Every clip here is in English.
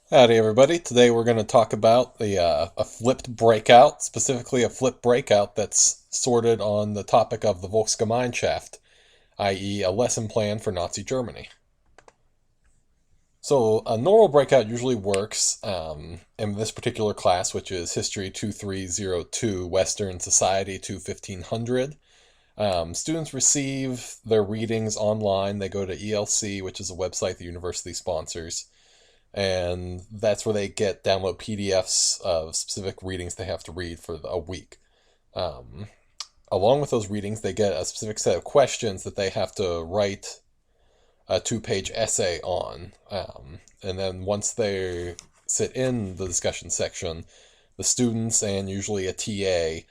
Howdy, everybody. Today we're going to talk about a flipped breakout, specifically a flipped breakout that's sorted on the topic of the Volksgemeinschaft, i.e., a lesson plan for Nazi Germany. So, a normal breakout usually works in this particular class, which is History 2302, Western Society to 1500. Students receive their readings online. They go to ELC, which is a website the university sponsors, and that's where they get download PDFs of specific readings they have to read for a week. Um, Along with those readings, they get a specific set of questions that they have to write a two-page essay on. And then once they sit in the discussion section, the students and usually a TA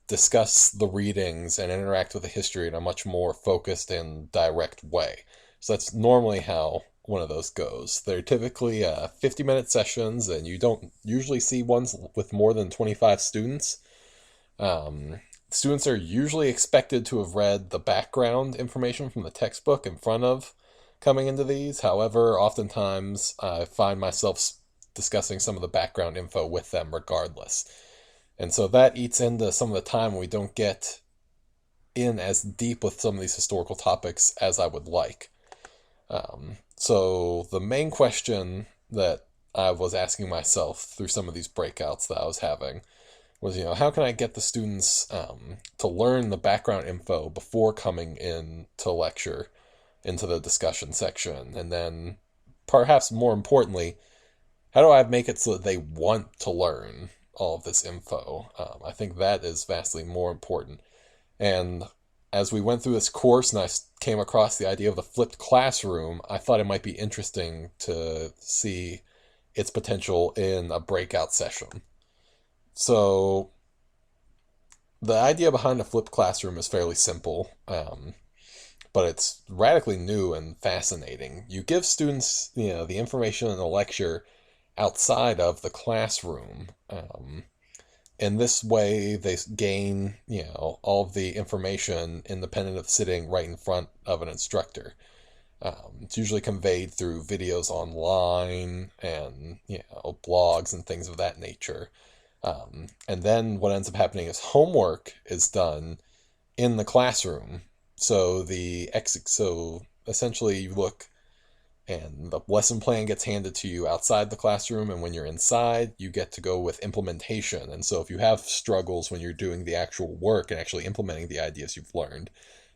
discuss the readings and interact with the history in a much more focused and direct way. So that's normally how one of those goes. They're typically 50-minute sessions, and you don't usually see ones with more than 25 students. Students are usually expected to have read the background information from the textbook in front of coming into these. However, oftentimes I find myself discussing some of the background info with them regardless. And so that eats into some of the time when we don't get in as deep with some of these historical topics as I would like. So the main question that I was asking myself through some of these breakouts that I was having was, how can I get the students to learn the background info before coming in to lecture into the discussion section? And then, perhaps more importantly, how do I make it so that they want to learn all of this info? I think that is vastly more important. And as we went through this course and I came across the idea of the flipped classroom, I thought it might be interesting to see its potential in a breakout session. So, the idea behind a flipped classroom is fairly simple, but it's radically new and fascinating. You give students, the information in the lecture outside of the classroom. In this way, they gain, all of the information independent of sitting right in front of an instructor. It's usually conveyed through videos online and, blogs and things of that nature. And then what ends up happening is homework is done in the classroom. So essentially you look and the lesson plan gets handed to you outside the classroom, and when you're inside you get to go with implementation. And so if you have struggles when you're doing the actual work and actually implementing the ideas you've learned,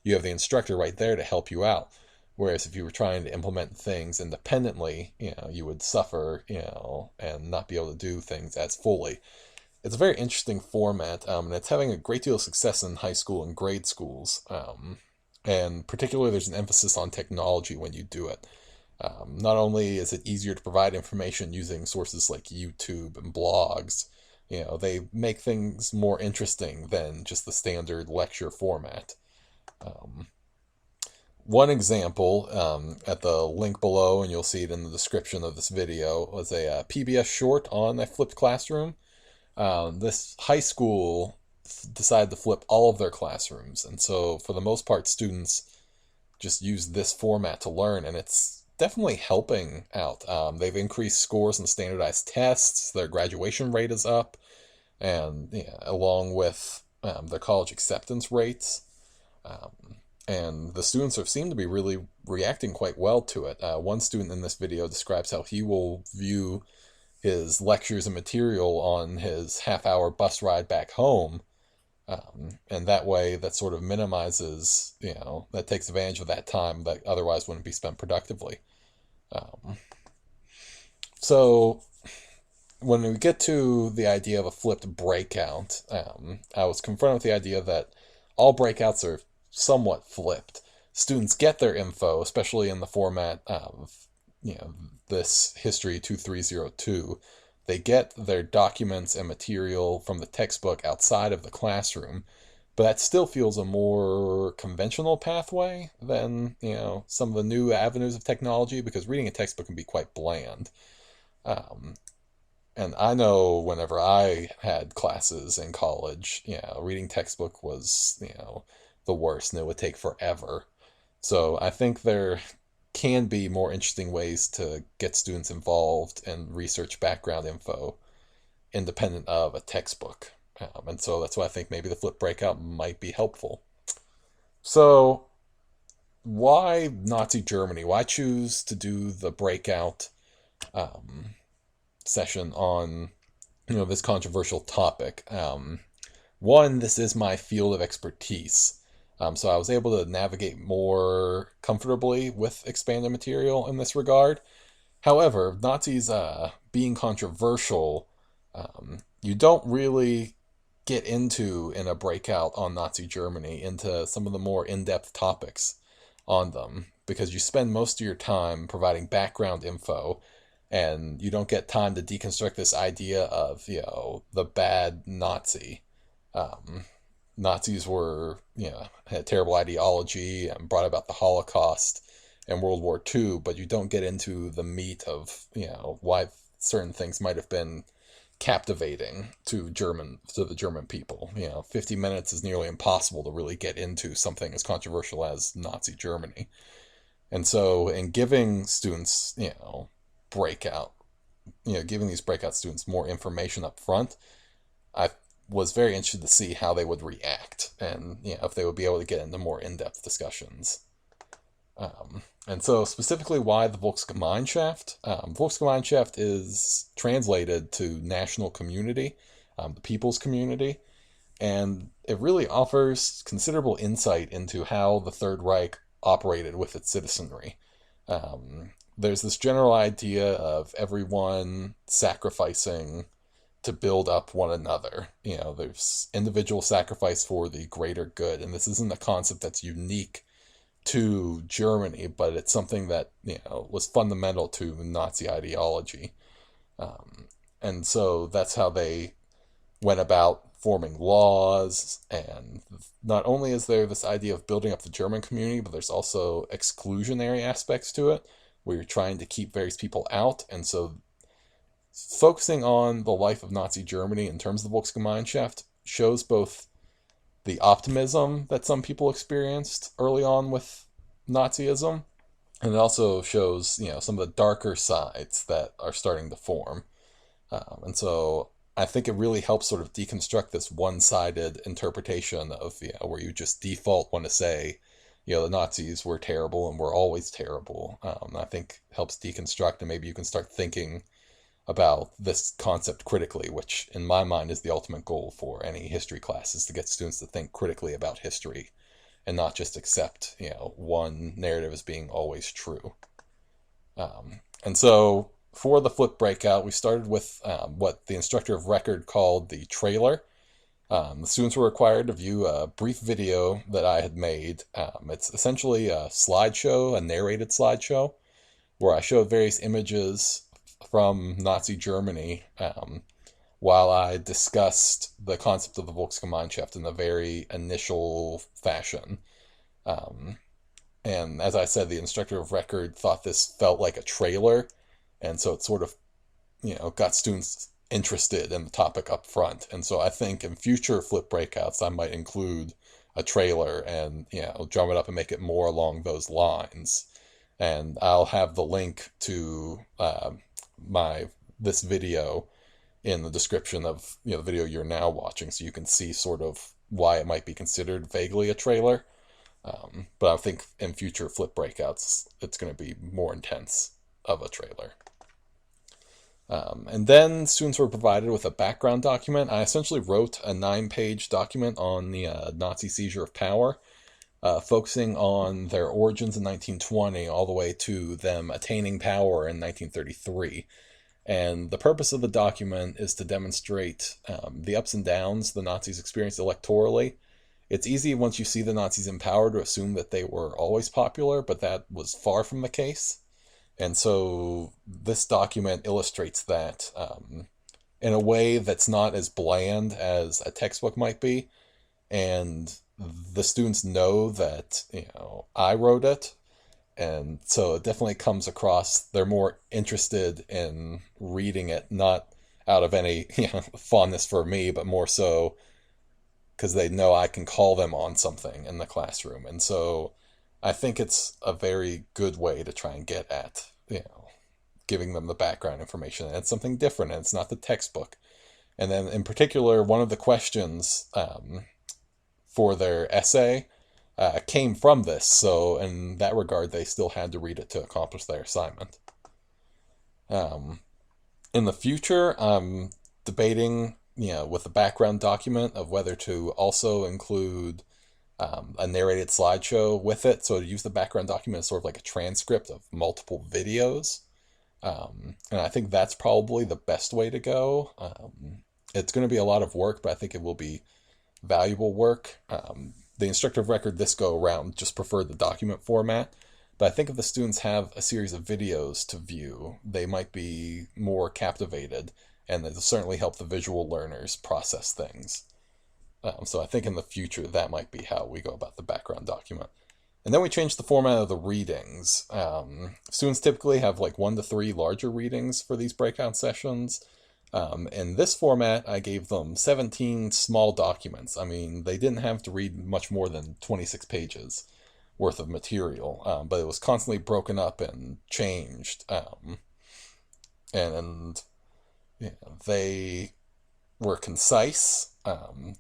you have the instructor right there to help you out. Whereas if you were trying to implement things independently, you would suffer, and not be able to do things as fully. It's a very interesting format, and it's having a great deal of success in high school and grade schools. And particularly, there's an emphasis on technology when you do it. Not only is it easier to provide information using sources like YouTube and blogs, they make things more interesting than just the standard lecture format. Um, One example, at the link below, and you'll see it in the description of this video, was a PBS short on a flipped classroom. This high school decided to flip all of their classrooms, and so for the most part, students just use this format to learn, and it's definitely helping out. They've increased scores in standardized tests, their graduation rate is up, and along with their college acceptance rates. And the students have seemed to be really reacting quite well to it. One student in this video describes how he will view his lectures and material on his half-hour bus ride back home, and that way that sort of minimizes, that takes advantage of that time that otherwise wouldn't be spent productively. Um, so when we get to the idea of a flipped breakout, I was confronted with the idea that all breakouts are somewhat flipped. Students get their info, especially in the format of, this History 2302. They get their documents and material from the textbook outside of the classroom, but that still feels a more conventional pathway than, some of the new avenues of technology, because reading a textbook can be quite bland. Um, and I know whenever I had classes in college, reading textbook was, the worst, and it would take forever. So I think they're can be more interesting ways to get students involved and research background info independent of a textbook. And so that's why I think maybe the flip breakout might be helpful. So, why Nazi Germany? Why choose to do the breakout um, session on this controversial topic? One, this is my field of expertise, so I was able to navigate more comfortably with expanded material in this regard. However, Nazis being controversial, you don't really get into in a breakout on Nazi Germany into some of the more in-depth topics on them because you spend most of your time providing background info and you don't get time to deconstruct this idea of, the bad Nazi. Um, Nazis were, had terrible ideology and brought about the Holocaust and World War II, but you don't get into the meat of, why certain things might have been captivating to the German people. 50 minutes is nearly impossible to really get into something as controversial as Nazi Germany. And so in giving students, breakout, giving these breakout students more information up front, I was very interested to see how they would react and, if they would be able to get into more in-depth discussions. And so specifically why the Volksgemeinschaft? Volksgemeinschaft is translated to national community, the people's community, and it really offers considerable insight into how the Third Reich operated with its citizenry. There's this general idea of everyone sacrificing to build up one another. There's individual sacrifice for the greater good, and this isn't a concept that's unique to Germany, but it's something that was fundamental to Nazi ideology, and so that's how they went about forming laws. And not only is there this idea of building up the German community, but there's also exclusionary aspects to it, where you're trying to keep various people out. And so, focusing on the life of Nazi Germany in terms of the Volksgemeinschaft shows both the optimism that some people experienced early on with Nazism, and it also shows, some of the darker sides that are starting to form. And so I think it really helps sort of deconstruct this one-sided interpretation of, where you just default want to say, the Nazis were terrible and were always terrible. I think helps deconstruct, and maybe you can start thinking about this concept critically, which in my mind is the ultimate goal for any history class, is to get students to think critically about history and not just accept, one narrative as being always true. And so for the flip breakout, we started with what the instructor of record called the trailer. The students were required to view a brief video that I had made. It's essentially a slideshow, a narrated slideshow, where I showed various images from Nazi Germany, while I discussed the concept of the Volksgemeinschaft in a very initial fashion. And as I said, the instructor of record thought this felt like a trailer, and so it sort of, got students interested in the topic up front. And so I think in future flip breakouts, I might include a trailer and, drum it up and make it more along those lines. And I'll have the link to this video in the description of the video you're now watching, so you can see sort of why it might be considered vaguely a trailer. But I think in future flip breakouts, it's going to be more intense of a trailer. And then students were provided with a background document. I essentially wrote a 9-page document on the Nazi seizure of power, focusing on their origins in 1920 all the way to them attaining power in 1933. And the purpose of the document is to demonstrate the ups and downs the Nazis experienced electorally. It's easy once you see the Nazis in power to assume that they were always popular, but that was far from the case. And so this document illustrates that in a way that's not as bland as a textbook might be. And the students know that, I wrote it. And so it definitely comes across, they're more interested in reading it, not out of any fondness for me, but more so because they know I can call them on something in the classroom. And so I think it's a very good way to try and get at, giving them the background information. And it's something different, and it's not the textbook. And then, in particular, one of the questions for their essay came from this. So, in that regard, they still had to read it to accomplish their assignment. Um, in the future, I'm debating, with the background document of whether to also include a narrated slideshow with it. So to use the background document as sort of like a transcript of multiple videos. And I think that's probably the best way to go. It's going to be a lot of work, but I think it will be valuable work. The instructor of record this go around just preferred the document format. But I think if the students have a series of videos to view, they might be more captivated, and it'll certainly help the visual learners process things. So I think in the future that might be how we go about the background document. And then we changed the format of the readings. Students typically have like 1 to 3 larger readings for these breakout sessions. In this format, I gave them 17 small documents. I mean, they didn't have to read much more than 26 pages worth of material, but it was constantly broken up and changed. And they were concise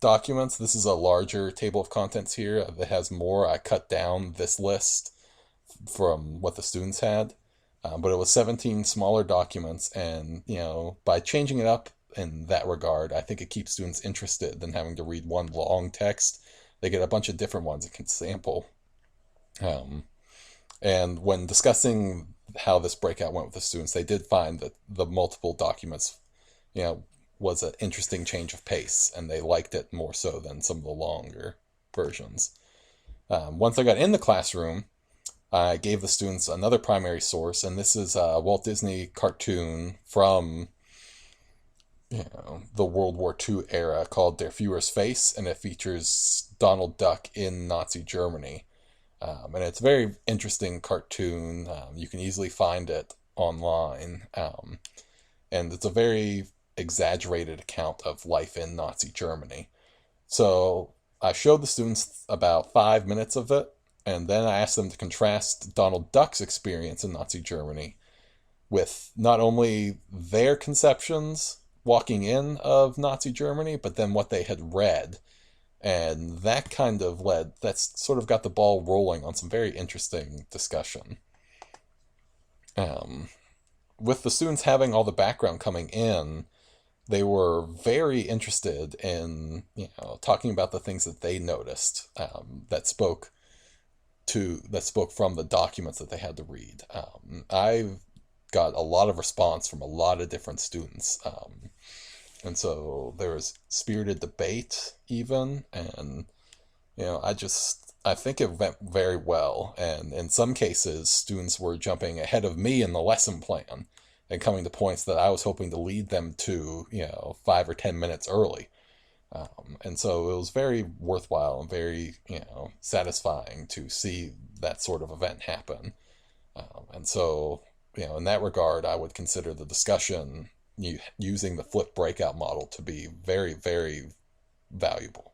documents. This is a larger table of contents here that has more. I cut down this list from what the students had, but it was 17 smaller documents, and by changing it up in that regard, I think it keeps students interested than having to read one long text. They get a bunch of different ones and can sample. And when discussing how this breakout went with the students, they did find that the multiple documents, was an interesting change of pace, and they liked it more so than some of the longer versions. Once I got in the classroom, I gave the students another primary source, and this is a Walt Disney cartoon from the World War II era called Der Fuhrer's Face, and it features Donald Duck in Nazi Germany. And it's a very interesting cartoon. You can easily find it online. And it's a very exaggerated account of life in Nazi Germany. So I showed the students about 5 minutes of it, and then I asked them to contrast Donald Duck's experience in Nazi Germany with not only their conceptions walking in of Nazi Germany, but then what they had read. And that's sort of got the ball rolling on some very interesting discussion. With the students having all the background coming in, they were very interested in, talking about the things that they noticed, that spoke from the documents that they had to read. I got a lot of response from a lot of different students. And so there was spirited debate even, and I think it went very well. And in some cases, students were jumping ahead of me in the lesson plan and coming to points that I was hoping to lead them to, 5 or 10 minutes early. And so it was very worthwhile and very, satisfying to see that sort of event happen. And so, in that regard, I would consider the discussion using the flip breakout model to be very, very valuable.